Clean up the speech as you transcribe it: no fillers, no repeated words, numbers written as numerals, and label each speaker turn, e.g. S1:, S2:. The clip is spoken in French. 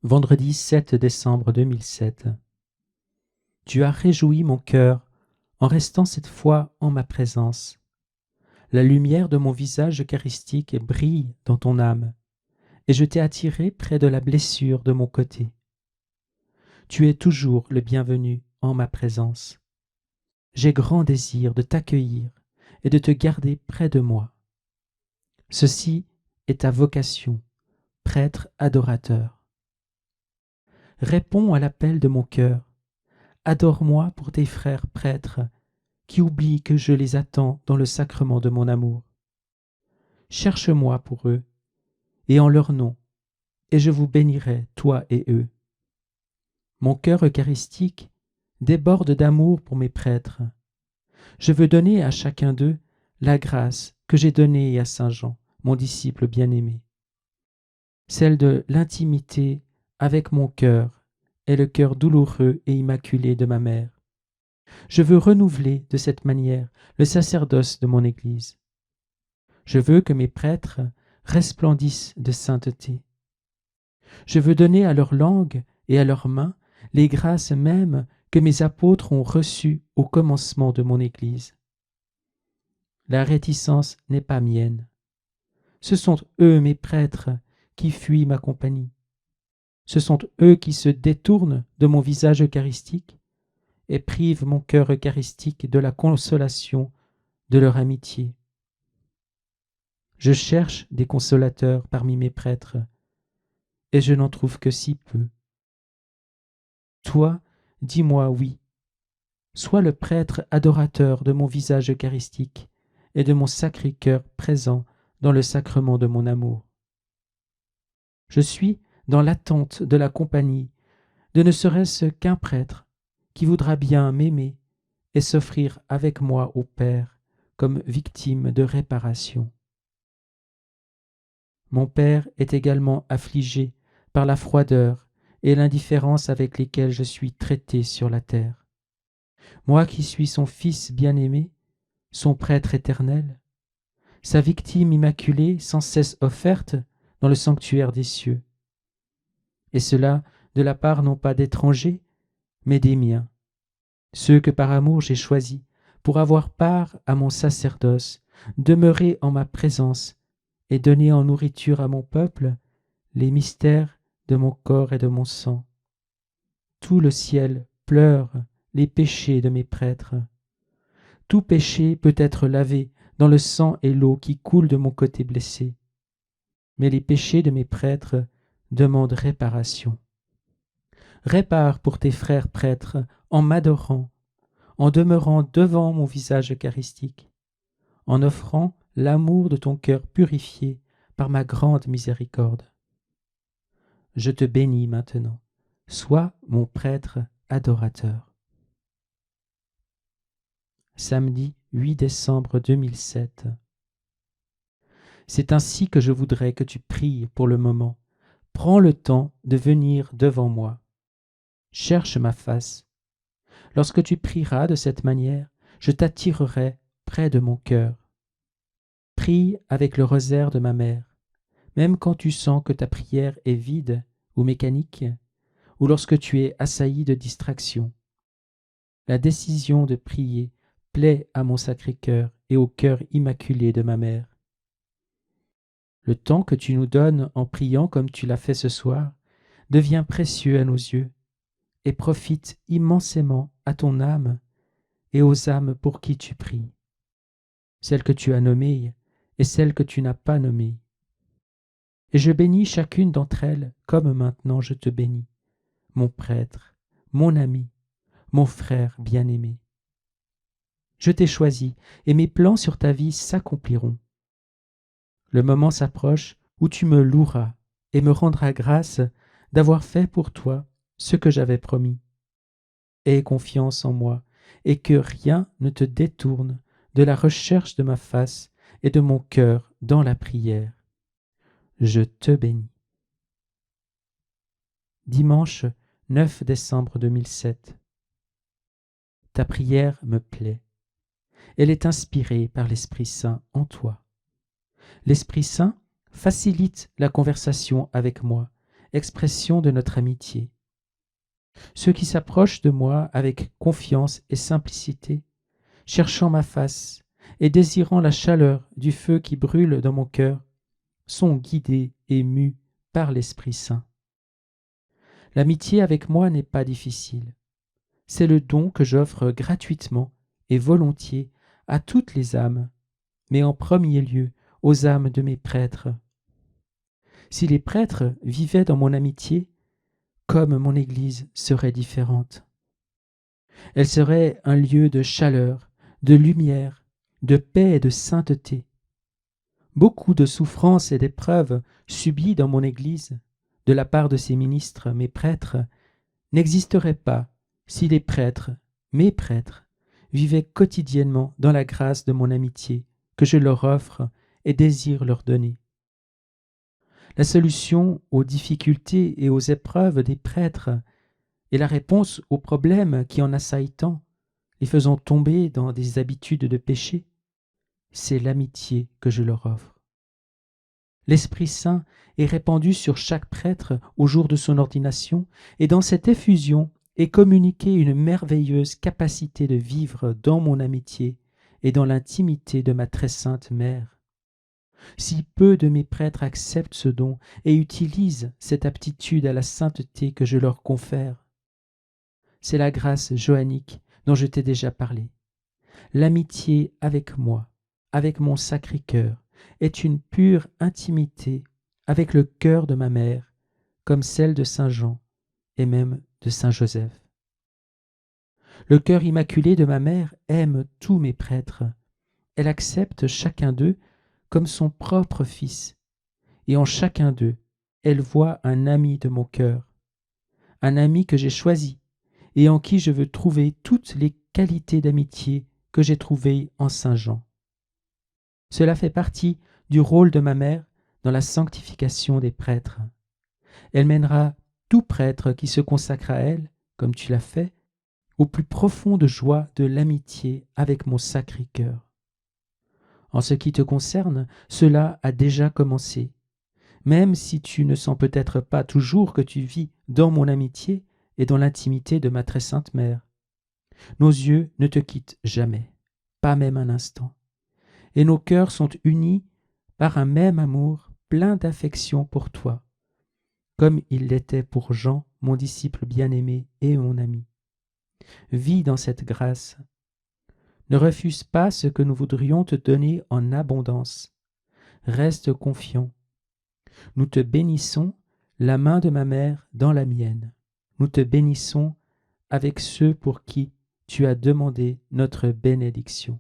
S1: Vendredi 7 décembre 2007. Tu as réjoui mon cœur en restant cette fois en ma présence. La lumière de mon visage eucharistique brille dans ton âme, et je t'ai attiré près de la blessure de mon côté. Tu es toujours le bienvenu en ma présence. J'ai grand désir de t'accueillir et de te garder près de moi. Ceci est ta vocation, prêtre adorateur. Réponds à l'appel de mon cœur. Adore-moi pour tes frères prêtres, qui oublient que je les attends dans le sacrement de mon amour. Cherche-moi pour eux, et en leur nom, et je vous bénirai, toi et eux. Mon cœur eucharistique déborde d'amour pour mes prêtres. Je veux donner à chacun d'eux la grâce que j'ai donnée à Saint Jean, mon disciple bien-aimé, celle de l'intimité avec mon cœur et le cœur douloureux et immaculé de ma mère. Je veux renouveler de cette manière le sacerdoce de mon Église. Je veux que mes prêtres resplendissent de sainteté. Je veux donner à leur langue et à leurs mains les grâces mêmes que mes apôtres ont reçues au commencement de mon Église. La réticence n'est pas mienne. Ce sont eux, mes prêtres, qui fuient ma compagnie. Ce sont eux qui se détournent de mon visage eucharistique et privent mon cœur eucharistique de la consolation de leur amitié. Je cherche des consolateurs parmi mes prêtres, et je n'en trouve que si peu. Toi, dis-moi oui. Sois le prêtre adorateur de mon visage eucharistique et de mon Sacré-Cœur présent dans le sacrement de mon amour. Je suis dans l'attente de la compagnie de ne serait-ce qu'un prêtre qui voudra bien m'aimer et s'offrir avec moi au Père comme victime de réparation. Mon Père est également affligé par la froideur et l'indifférence avec lesquelles je suis traité sur la terre. Moi qui suis son Fils bien-aimé, son prêtre éternel, sa victime immaculée sans cesse offerte dans le sanctuaire des cieux. Et cela de la part non pas d'étrangers, mais des miens, ceux que par amour j'ai choisis pour avoir part à mon sacerdoce, demeurer en ma présence et donner en nourriture à mon peuple les mystères de mon corps et de mon sang. Tout le ciel pleure les péchés de mes prêtres. Tout péché peut être lavé dans le sang et l'eau qui coulent de mon côté blessé. Mais les péchés de mes prêtres demandent réparation. Répare pour tes frères prêtres en m'adorant, en demeurant devant mon visage eucharistique, en offrant l'amour de ton cœur purifié par ma grande miséricorde. Je te bénis maintenant, sois mon prêtre adorateur. Samedi 8 décembre 2007. C'est ainsi que je voudrais que tu pries pour le moment. Prends le temps de venir devant moi. Cherche ma face. Lorsque tu prieras de cette manière, je t'attirerai près de mon cœur. Prie avec le rosaire de ma mère, même quand tu sens que ta prière est vide ou mécanique, ou lorsque tu es assailli de distractions. La décision de prier plaît à mon Sacré-Cœur et au cœur immaculé de ma mère. Le temps que tu nous donnes en priant comme tu l'as fait ce soir devient précieux à nos yeux et profite immensément à ton âme et aux âmes pour qui tu pries, celles que tu as nommées et celles que tu n'as pas nommées. Et je bénis chacune d'entre elles comme maintenant je te bénis, mon prêtre, mon ami, mon frère bien-aimé. Je t'ai choisi et mes plans sur ta vie s'accompliront. Le moment s'approche où tu me loueras et me rendras grâce d'avoir fait pour toi ce que j'avais promis. Aie confiance en moi et que rien ne te détourne de la recherche de ma face et de mon cœur dans la prière. Je te bénis. Dimanche 9 décembre 2007. Ta prière me plaît. Elle est inspirée par l'Esprit Saint en toi. L'Esprit Saint facilite la conversation avec moi expression de notre amitié. Ceux qui s'approchent de moi avec confiance et simplicité, cherchant ma face et désirant la chaleur du feu qui brûle dans mon cœur, sont guidés et mus par l'Esprit Saint. L'amitié avec moi n'est pas difficile. C'est le don que j'offre gratuitement et volontiers à toutes les âmes, mais en premier lieu aux âmes de mes prêtres. Si les prêtres vivaient dans mon amitié, comme mon Église serait différente. Elle serait un lieu de chaleur, de lumière, de paix et de sainteté. Beaucoup de souffrances et d'épreuves subies dans mon Église, de la part de ses ministres, mes prêtres, n'existeraient pas si les prêtres, mes prêtres, vivaient quotidiennement dans la grâce de mon amitié que je leur offre et désire leur donner. La solution aux difficultés et aux épreuves des prêtres est la réponse aux problèmes qui en assaillent tant, les faisant tomber dans des habitudes de péché. C'est l'amitié que je leur offre. L'Esprit Saint est répandu sur chaque prêtre au jour de son ordination, et dans cette effusion est communiquée une merveilleuse capacité de vivre dans mon amitié et dans l'intimité de ma très sainte Mère. Si peu de mes prêtres acceptent ce don et utilisent cette aptitude à la sainteté que je leur confère, c'est la grâce johannique dont je t'ai déjà parlé. L'amitié avec moi, avec mon Sacré-Cœur, est une pure intimité avec le cœur de ma mère, comme celle de Saint Jean et même de Saint Joseph. Le cœur immaculé de ma mère aime tous mes prêtres. Elle accepte chacun d'eux comme son propre fils, et en chacun d'eux, elle voit un ami de mon cœur, un ami que j'ai choisi et en qui je veux trouver toutes les qualités d'amitié que j'ai trouvées en Saint Jean. Cela fait partie du rôle de ma mère dans la sanctification des prêtres. Elle mènera tout prêtre qui se consacre à elle, comme tu l'as fait, aux plus profondes joies de l'amitié avec mon Sacré-Cœur. En ce qui te concerne, cela a déjà commencé. Même si tu ne sens peut-être pas toujours que tu vis dans mon amitié et dans l'intimité de ma très sainte mère. Nos yeux ne te quittent jamais, pas même un instant, et nos cœurs sont unis par un même amour plein d'affection pour toi, comme il l'était pour Jean, mon disciple bien-aimé et mon ami. Vis dans cette grâce. Ne refuse pas ce que nous voudrions te donner en abondance. Reste confiant. Nous te bénissons, la main de ma mère dans la mienne. Nous te bénissons avec ceux pour qui tu as demandé notre bénédiction.